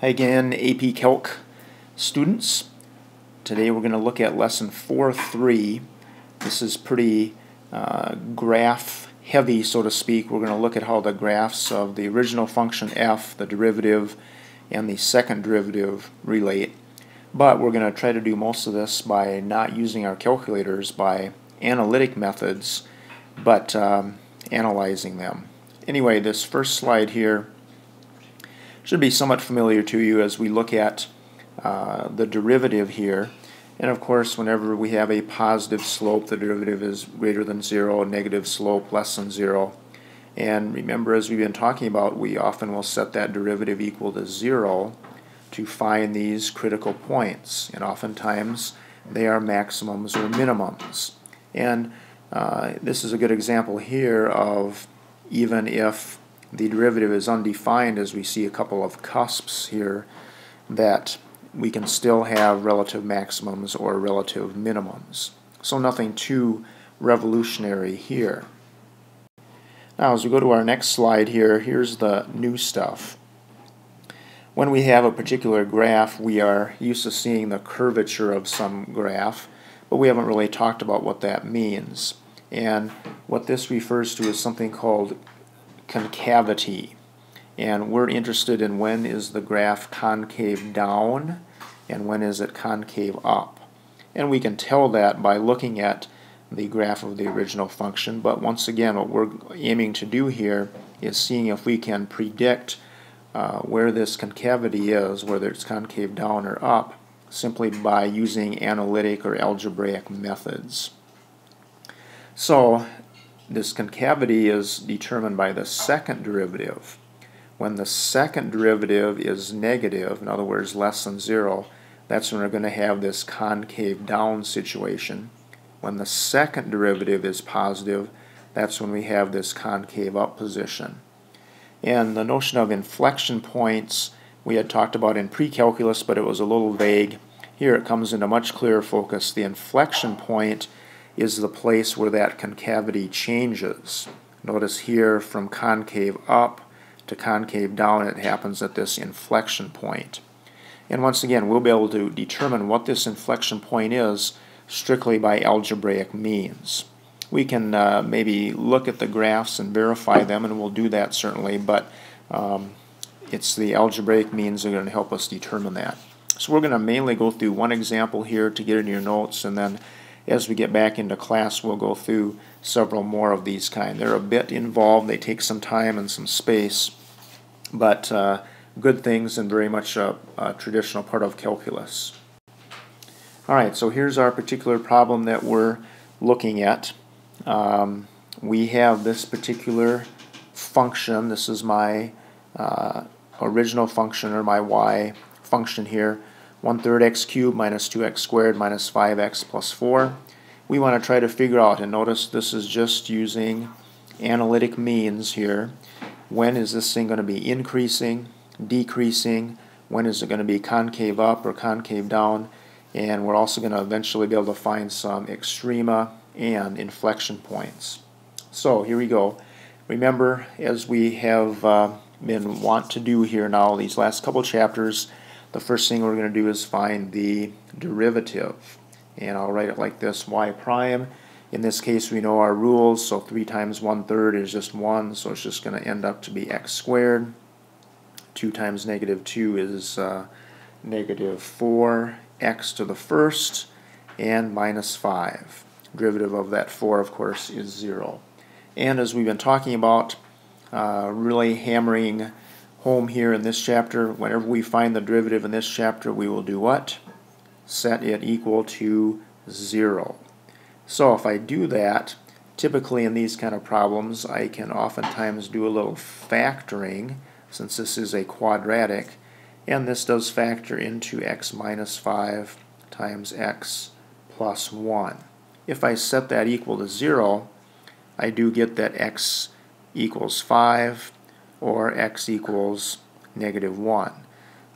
Hi again, AP Calc students. Today we're going to look at lesson 4.3. This is pretty graph heavy, so to speak. We're going to look at how the graphs of the original function f, the derivative, and the second derivative relate. But we're going to try to do most of this by not using our calculators, by analytic methods, but analyzing them. Anyway, this first slide here should be somewhat familiar to you as we look at the derivative here. And of course, whenever we have a positive slope, the derivative is greater than 0, a negative slope less than 0. And remember, as we've been talking about, we often will set that derivative equal to 0 to find these critical points. And oftentimes they are maximums or minimums. And this is a good example here of even if the derivative is undefined, as we see a couple of cusps here, that we can still have relative maximums or relative minimums. So nothing too revolutionary here. Now as we go to our next slide here, here's the new stuff. When we have a particular graph, we are used to seeing the curvature of some graph, but we haven't really talked about what that means. And what this refers to is something called concavity, and we're interested in when is the graph concave down and when is it concave up. And we can tell that by looking at the graph of the original function, but once again what we're aiming to do here is seeing if we can predict where this concavity is, whether it's concave down or up, simply by using analytic or algebraic methods. So this concavity is determined by the second derivative. When the second derivative is negative, in other words less than 0, that's when we're going to have this concave down situation. When the second derivative is positive, that's when we have this concave up position. And the notion of inflection points we had talked about in pre-calculus, but it was a little vague. Here it comes into much clearer focus. The inflection point is the place where that concavity changes. Notice here from concave up to concave down, it happens at this inflection point. And once again, we'll be able to determine what this inflection point is strictly by algebraic means. We can maybe look at the graphs and verify them, and we'll do that certainly, but it's the algebraic means that are going to help us determine that. So we're going to mainly go through one example here to get in your notes, and then as we get back into class, we'll go through several more of these kind. They're a bit involved, they take some time and some space, but good things and very much a traditional part of calculus. Alright, so here's our particular problem that we're looking at. We have this particular function. This is my original function, or my y function here. 1/3 x cubed minus 2x squared minus 5x plus 4. We want to try to figure out, and notice this is just using analytic means here, when is this thing going to be increasing, decreasing, when is it going to be concave up or concave down, and we're also going to eventually be able to find some extrema and inflection points. So here we go. Remember, as we have been wont to do here now these last couple chapters, the first thing we're going to do is find the derivative. And I'll write it like this, y prime. In this case we know our rules, so 3 times 1/3 is just 1, so it's just going to end up to be x squared. 2 times negative 2 is negative 4x to the first, and minus 5. Derivative of that 4, of course, is 0. And as we've been talking about, really hammering home here in this chapter, whenever we find the derivative in this chapter, we will do what? Set it equal to 0. So if I do that, typically in these kind of problems, I can oftentimes do a little factoring, since this is a quadratic, and this does factor into x minus 5 times x plus 1. If I set that equal to 0, I do get that x equals 5, or x equals negative 1.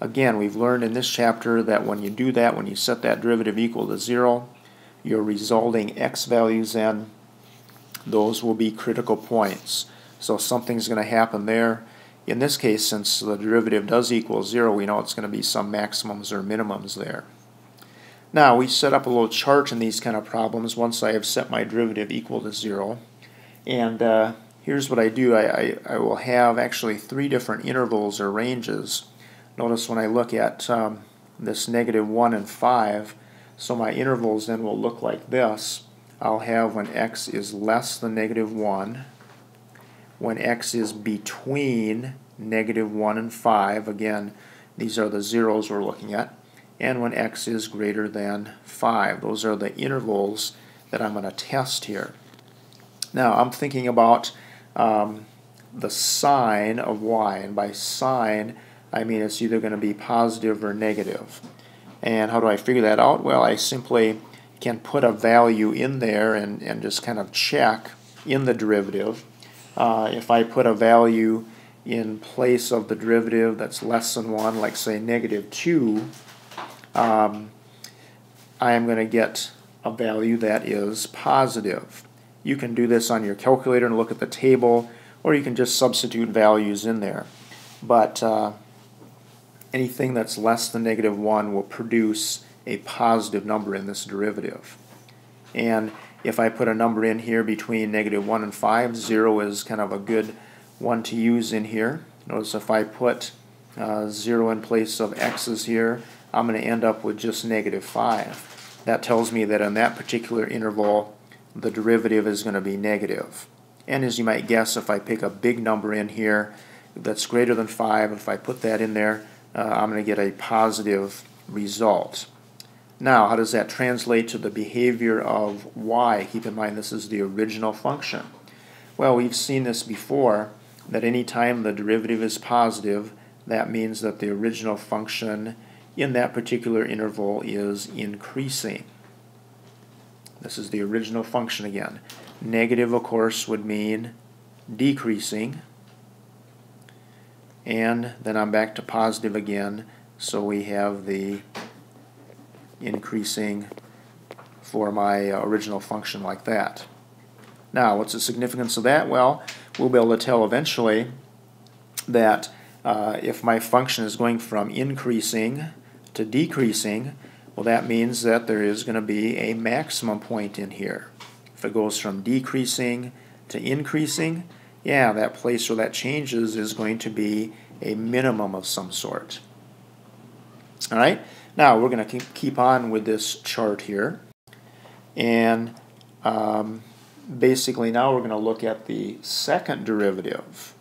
Again, we've learned in this chapter that when you do that, when you set that derivative equal to 0, your resulting x values then, those will be critical points. So something's going to happen there, In this case, since the derivative does equal 0, we know it's going to be some maximums or minimums there. Now, we set up a little chart in these kind of problems once I have set my derivative equal to 0. And here's what I do. I will have actually 3 different intervals or ranges. Notice when I look at this -1 and 5, so my intervals then will look like this. I'll have when x is less than -1, when x is between -1 and 5, again, these are the zeros we're looking at, and when x is greater than 5. Those are the intervals that I'm going to test here. Now, I'm thinking about the sign of y, and by sign, I mean it's either going to be positive or negative. And how do I figure that out? Well, I simply can put a value in there and just kind of check in the derivative. If I put a value in place of the derivative that's less than 1, like say -2, I am going to get a value that is positive. You can do this on your calculator and look at the table, or you can just substitute values in there. But anything that's less than -1 will produce a positive number in this derivative. And if I put a number in here between -1 and 5, 0 is kind of a good one to use in here. Notice if I put 0 in place of x's here, I'm going to end up with just -5. That tells me that in that particular interval, the derivative is going to be negative. And as you might guess, if I pick a big number in here that's greater than 5, if I put that in there, I'm going to get a positive result. Now, how does that translate to the behavior of y? Keep in mind this is the original function. Well, we've seen this before, that any time the derivative is positive, that means that the original function in that particular interval is increasing. This is the original function again. Negative, of course, would mean decreasing. And then I'm back to positive again, so we have the increasing for my original function like that. Now, what's the significance of that? Well, we'll be able to tell eventually that if my function is going from increasing to decreasing, well, that means that there is going to be a maximum point in here. If it goes from decreasing to increasing, yeah, that place where that changes is going to be a minimum of some sort. All right, now we're going to keep on with this chart here. And basically now we're going to look at the second derivative.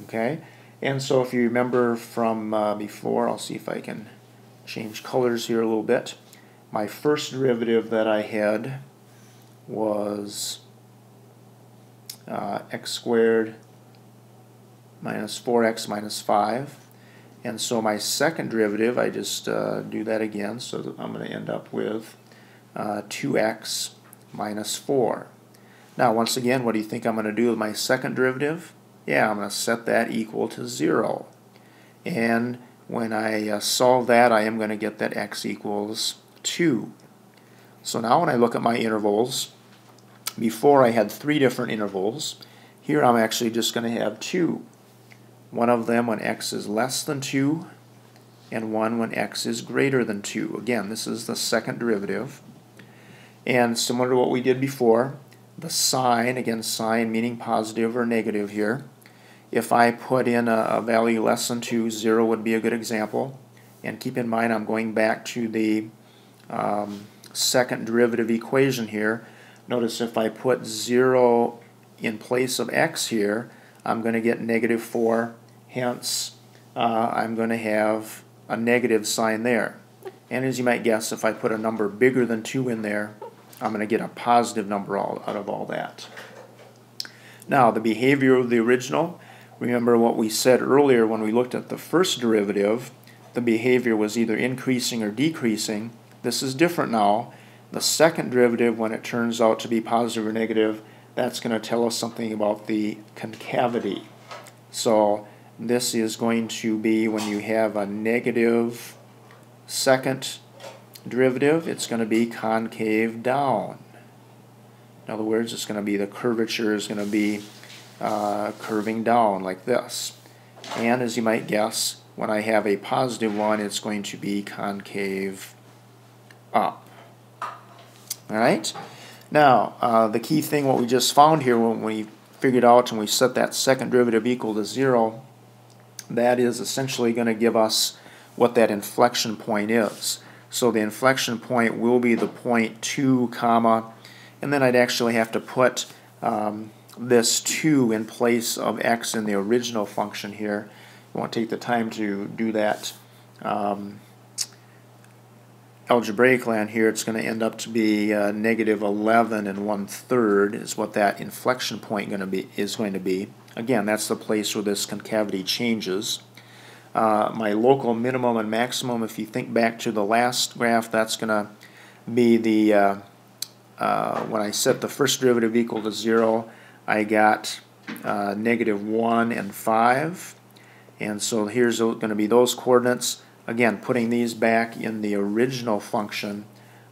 Okay, and so if you remember from before, I'll see if I can change colors here a little bit. My first derivative that I had was x squared minus 4x minus 5. And so my second derivative, I just do that again, so I'm going to end up with 2x minus 4. Now, once again, what do you think I'm going to do with my second derivative? Yeah, I'm going to set that equal to 0. And when I solve that, I am going to get that x equals 2. So now when I look at my intervals, before I had 3 different intervals. Here I'm actually just going to have 2. One of them when x is less than 2, and one when x is greater than 2. Again, this is the second derivative. And similar to what we did before, the sign, again sign meaning positive or negative here. If I put in a value less than 2, 0 would be a good example. And keep in mind I'm going back to the second derivative equation here. Notice if I put 0 in place of x here, I'm going to get -4. Hence, I'm going to have a negative sign there. And as you might guess, if I put a number bigger than 2 in there, I'm going to get a positive number out of all that. Now, the behavior of the original, remember what we said earlier when we looked at the first derivative, the behavior was either increasing or decreasing. This is different now. The second derivative, when it turns out to be positive or negative, that's going to tell us something about the concavity. So this is going to be when you have a negative second derivative, it's going to be concave down. In other words, it's going to be the curvature is going to be curving down like this. And as you might guess, when I have a positive 1, it's going to be concave up. Alright? Now, the key thing, what we just found here when we figured out and we set that second derivative equal to 0, that is essentially going to give us what that inflection point is. So the inflection point will be the point 2 comma, and then I'd actually have to put this 2 in place of x in the original function here. I won't take the time to do that algebraically on here. It's going to end up to be negative 11 1/3 is what that inflection point is going to be. Again, that's the place where this concavity changes. My local minimum and maximum, if you think back to the last graph, that's going to be the when I set the first derivative equal to 0, I got negative 1 and 5. And so here's going to be those coordinates. Again, putting these back in the original function,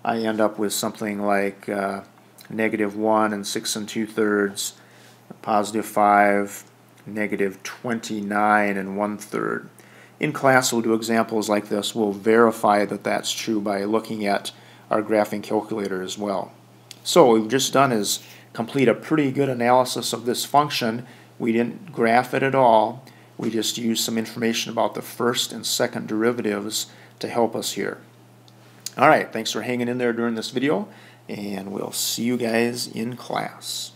I end up with something like negative 1 and 6 2/3, positive 5, negative 29 and 1/3. In class, we'll do examples like this. We'll verify that that's true by looking at our graphing calculator as well. So what we've just done is complete a pretty good analysis of this function. We didn't graph it at all. We just used some information about the first and second derivatives to help us here. Alright, thanks for hanging in there during this video, and we'll see you guys in class.